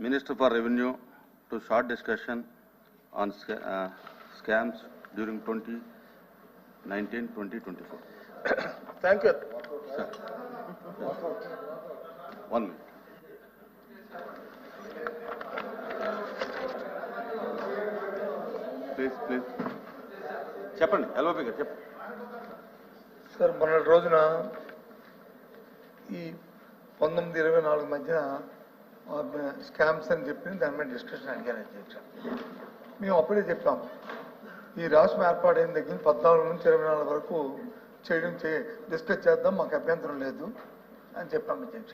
Minister for Revenue to short discussion on scams during 2019-2024. Thank you. Sir. 1 minute. Please. చెప్పండి LOP గారు చెప్పండి. Sir మొన్నటి రోజున ఈ 19-24 మధ్యన స్కామ్స్ అని చెప్పి దాని మీద డిస్కషన్ అడిగారు అధ్యక్ష. మేము అప్పుడే చెప్పాం ఈ రాష్ట్రం ఏర్పాటైన దగ్గర 14 నుంచి 24 వరకు డిస్కస్ చేద్దాం, మాకు అభ్యంతరం లేదు అని చెప్పాం అధ్యక్ష.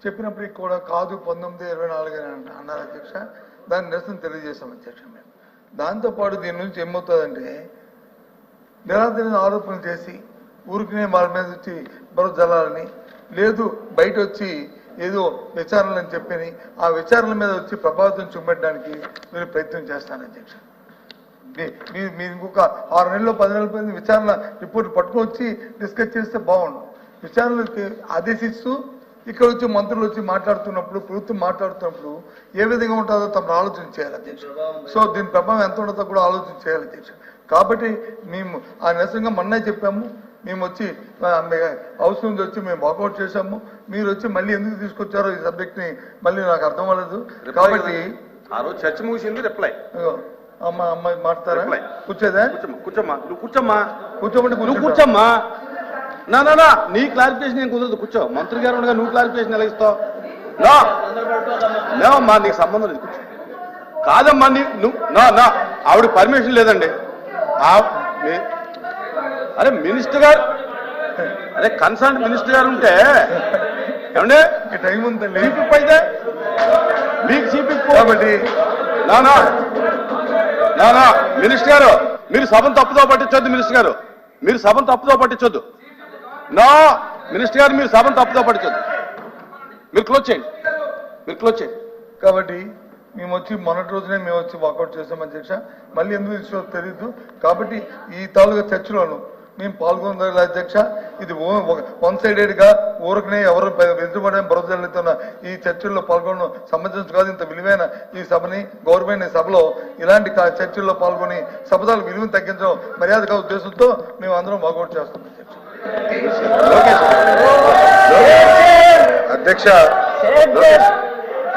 చెప్పినప్పటికి కూడా కాదు 19-24 అన్నారు అధ్యక్ష. దాని నిరసన తెలియజేశాం అధ్యక్ష. మేము దాంతోపాటు దీని నుంచి ఏమవుతుందంటే నిరాధరణ ఆరోపణలు చేసి ఊరికినే వాళ్ళ మీద వచ్చి బరువు జల్లాలని లేదు, బయట వచ్చి ఏదో విచారణలు అని చెప్పి ఆ విచారణల మీద వచ్చి ప్రభావితం చూపెట్టడానికి మీరు ప్రయత్నం చేస్తాను అధ్యక్ష. మీరు ఇంకొక 6 నెలలు 10 నెలల పైన విచారణ రిపోర్ట్ పట్టుకొని వచ్చి డిస్కస్ చేస్తే బాగుండు. విచారణలకి ఆదేశిస్తూ ఇక్కడ వచ్చి మంత్రులు వచ్చి మాట్లాడుతున్నప్పుడు, ప్రభుత్వం మాట్లాడుతున్నప్పుడు ఏ విధంగా ఉంటుందో తమను ఆలోచన చేయాలి అధ్యక్ష. సో దీని ప్రభావం ఎంత ఉంటుందో కూడా ఆలోచన చేయాలి అధ్యక్ష. కాబట్టి మేము ఆ నిరసనగా మొన్నే చెప్పాము. మేము వచ్చి హౌస్ నుంచి వచ్చి మేము వాకౌట్ చేశాము. మీరు వచ్చి మళ్ళీ ఎందుకు తీసుకొచ్చారో ఈ సబ్జెక్ట్ ని మళ్ళీ నాకు అర్థం అవ్వలేదు. కాబట్టి ఆ రోజు చర్చ ముగిసింది. రిప్లై అమ్మాయి మాట్లాడతారా? కూర్చోదా? కూర్చోమ్మా. నా నీ క్లారిఫికేషన్ నేను కుదరదు. కూర్చో. మంత్రి గారు ఉండగా నువ్వు క్లారిఫికేషన్ ఎలా ఇస్తావు? లేవమ్మా, నీకు సంబంధం లేదు. కూర్చో. కాదమ్మా, నా ఆవిడ పర్మిషన్ లేదండి. అరే మినిస్టర్ గారు, అరే కన్సర్న్ మినిస్టర్ గారు ఉంటే ఏమంటే టైం ఉందండి. చీఫ్ అయితే మీకు చీఫ్ కాబట్టి నా మినిస్టర్ గారు మీరు సభను తప్పుదో పట్టించొద్దు. మినిస్టర్ గారు మీరు సభను తప్పుదో పట్టించొద్దు. నా మినిస్టర్ గారు మీరు సభను తప్పుదో పట్టించొద్దు. మీరు క్లోజ్ చేయండి. కాబట్టి మేము వచ్చి మొన్నటి రోజునే మేము వచ్చి వాకౌట్ చేసాం అధ్యక్ష. మళ్ళీ ఎందుకు తీసుకో తెలియదు. కాబట్టి ఈ తాలూకా చర్చలోను మేము పాల్గొందాలి అధ్యక్ష. ఇది 1 సైడెడ్ గా ఊరకనే ఎవరు వెనుకబడిన భరోసాలుతున్న ఈ చర్చల్లో పాల్గొనడం సంబంధించి కాదు. ఇంత విలువైన ఈ సభని, గౌరవమైన సభలో ఇలాంటి చర్చల్లో పాల్గొని సభల విలువను తగ్గించడం మర్యాదగా ఉద్దేశంతో మేము అందరం వాకౌట్ చేస్తాం అధ్యక్ష.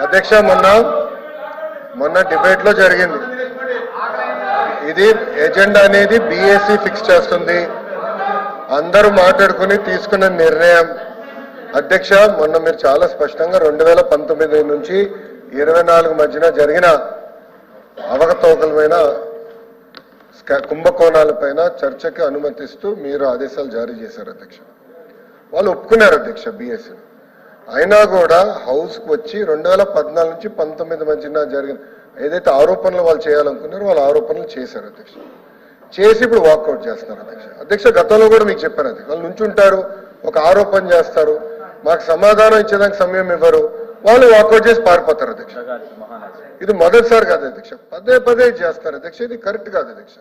అధ్యక్ష మొన్న డిబేట్ లో జరిగింది. ఇది ఎజెండా అనేది బీఏసీ ఫిక్స్ చేస్తుంది. అందరూ మాట్లాడుకుని తీసుకున్న నిర్ణయం. అధ్యక్ష, మొన్న మీరు చాలా స్పష్టంగా 2019 నుంచి 24 మధ్యన జరిగిన అవకతవకలమైన కుంభకోణాలపైన చర్చకి అనుమతిస్తూ మీరు ఆదేశాలు జారీ చేశారు అధ్యక్ష. వాళ్ళు ఒప్పుకున్నారు అధ్యక్ష బీఎస్సీ. అయినా కూడా హౌస్కి వచ్చి 2014 నుంచి 19 మధ్యన జరిగిన ఏదైతే ఆరోపణలు వాళ్ళు చేయాలనుకున్నారో వాళ్ళ ఆరోపణలు చేశారు అధ్యక్ష. చేసి ఇప్పుడు వాకౌట్ చేస్తున్నారు అధ్యక్ష. అధ్యక్ష, గతంలో కూడా మీకు చెప్పాను అధ్యక్ష, వాళ్ళు నుంచుంటారు, ఒక ఆరోపణ చేస్తారు, మాకు సమాధానం ఇచ్చేదానికి సమయం ఇవ్వరు, వాళ్ళు వాకౌట్ చేసి పారిపోతారు అధ్యక్ష. ఇది మొదటిసారి కాదు అధ్యక్ష, పదే చేస్తారు అధ్యక్ష. ఇది కరెక్ట్ కాదు అధ్యక్ష.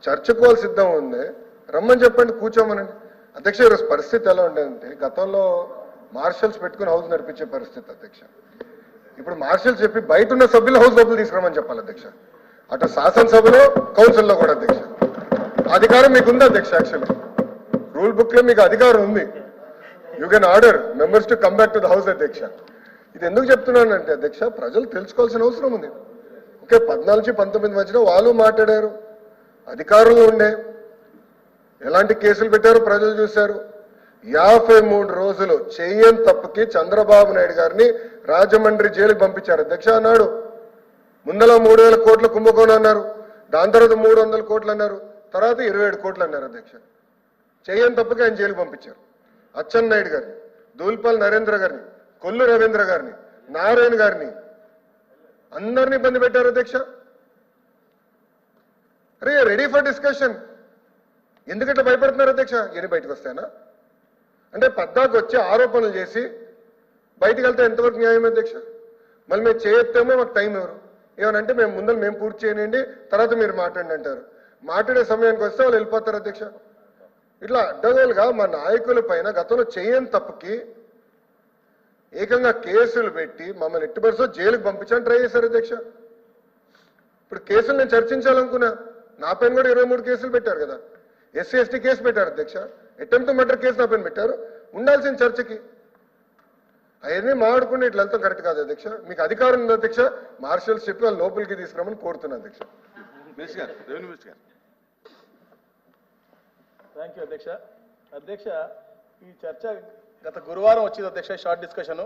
చర్చకు వాళ్ళు సిద్ధం ఉంది, రమ్మని చెప్పండి, కూర్చోమనండి అధ్యక్ష. ఈరోజు పరిస్థితి ఎలా ఉండేదంటే గతంలో మార్షల్స్ పెట్టుకుని హౌస్ నడిపించే పరిస్థితి అధ్యక్ష. ఇప్పుడు మార్షల్స్ చెప్పి బయట ఉన్న సభ్యులు హౌస్ లోపల తీసుకురామని చెప్పాలి అధ్యక్ష. అటు శాసనసభలో కౌన్సిల్లో కూడా అధ్యక్ష అధికారం మీకు ఉంది అధ్యక్ష. యాక్చువల్లీ రూల్ బుక్ లో మీకు అధికారం ఉంది. You can order members to come back to the house అధ్యక్ష. ఇది ఎందుకు చెప్తున్నానంటే అధ్యక్ష, ప్రజలు తెలుసుకోవాల్సిన అవసరం ఉంది. ఓకే, 14 నుంచి 19 మధ్యలో వాళ్ళు మాట్లాడారు, అధికారులు ఉండే, ఎలాంటి కేసులు పెట్టారో ప్రజలు చూశారు. 53 రోజులు చేయని తప్పుకి చంద్రబాబు నాయుడు గారిని రాజమండ్రి జైలుకి పంపించారు అధ్యక్ష. అన్నాడు ముందల 3000 కోట్ల కుంభకోణం అన్నారు, దాని తర్వాత 300 కోట్లు అన్నారు, తర్వాత 27 కోట్లు అన్నారు అధ్యక్ష. చేయని తప్పుకి ఆయన జైలుకి పంపించారు. అచ్చెన్నాయుడు గారిని, దూల్పల్ నరేంద్ర గారిని, కొల్లు రవీంద్ర గారిని, నారాయణ గారిని అందరినీ ఇబ్బంది పెట్టారు అధ్యక్ష. అరే రెడీ ఫర్ డిస్కషన్. ఎందుకంటే భయపడుతున్నారు అధ్యక్ష? ఎన్ని బయటకు వస్తాయనా అంటే 14 వచ్చి ఆరోపణలు చేసి బయటకు వెళ్తే ఎంతవరకు న్యాయం అధ్యక్ష? మళ్ళీ మేము చేయొత్తేమో మాకు టైం ఎవరు ఏమనంటే మేము పూర్తి చేయనండి, తర్వాత మీరు మాట్లాడండి అంటారు. మాట్లాడే సమయానికి వస్తే వాళ్ళు వెళ్ళిపోతారు అధ్యక్ష. ఇట్లా అడ్డగోలుగా మా నాయకుల పైన గతంలో చేయని తప్పుకి ఏకంగా కేసులు పెట్టి మమ్మల్ని ఎట్టుబడిసో జైలుకి పంపించని ట్రై చేశారు అధ్యక్ష. ఇప్పుడు కేసులు నేను చర్చించాలనుకున్నా, నా పైన కూడా 23 కేసులు పెట్టారు కదా. ఎస్సీ ఎస్టీ కేసు పెట్టారు అధ్యక్ష, అటెంప్ట్ మర్డర్ కేసు నా పైన పెట్టారు. ఉండాల్సిన చర్చకి అవన్నీ మాట్లాడుకుంటే ఇట్లా వెళ్తాం కరెక్ట్ కాదు అధ్యక్ష. మీకు అధికారం ఉంది అధ్యక్ష, మార్షల్స్ చెప్పి వాళ్ళు లోపలికి తీసుకురామని కోరుతున్నా అధ్యక్ష. మినిస్టర్ గారు, రెవెన్యూ మినిస్టర్ గారు. థ్యాంక్ యూ అధ్యక్ష. అధ్యక్ష, ఈ చర్చ గత గురువారం వచ్చింది అధ్యక్ష, షార్ట్ డిస్కషన్.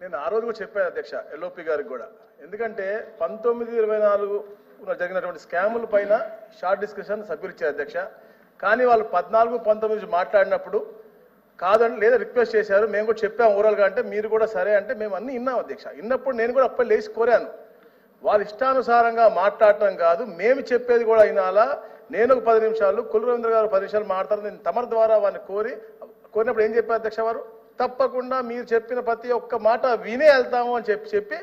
నేను ఆ రోజు కూడా చెప్పాను అధ్యక్ష ఎల్ఓపి గారికి కూడా. ఎందుకంటే 19-24 జరిగినటువంటి స్కాముల పైన షార్ట్ డిస్కషన్ సభ్యులు ఇచ్చారు అధ్యక్ష. కానీ వాళ్ళు 14-19 నుంచి మాట్లాడినప్పుడు కాదని లేదా రిక్వెస్ట్ చేశారు. మేము కూడా చెప్పాము ఓవరాల్గా. అంటే మీరు కూడా సరే అంటే మేము అన్ని విన్నాం అధ్యక్ష. విన్నప్పుడు నేను కూడా అప్పుడు లేచి కోరాను, వాళ్ళు ఇష్టానుసారంగా మాట్లాడటం కాదు, మేము చెప్పేది కూడా వినాలా. నేను ఒక 10 నిమిషాలు, కుల రవీంద్ర గారు 10 నిమిషాలు మాట్లాడతారు. నేను తమరి ద్వారా వారిని కోరినప్పుడు ఏం చెప్పారు అధ్యక్ష వారు, తప్పకుండా మీరు చెప్పిన ప్రతి ఒక్క మాట వినే వెళ్తాము అని చెప్పి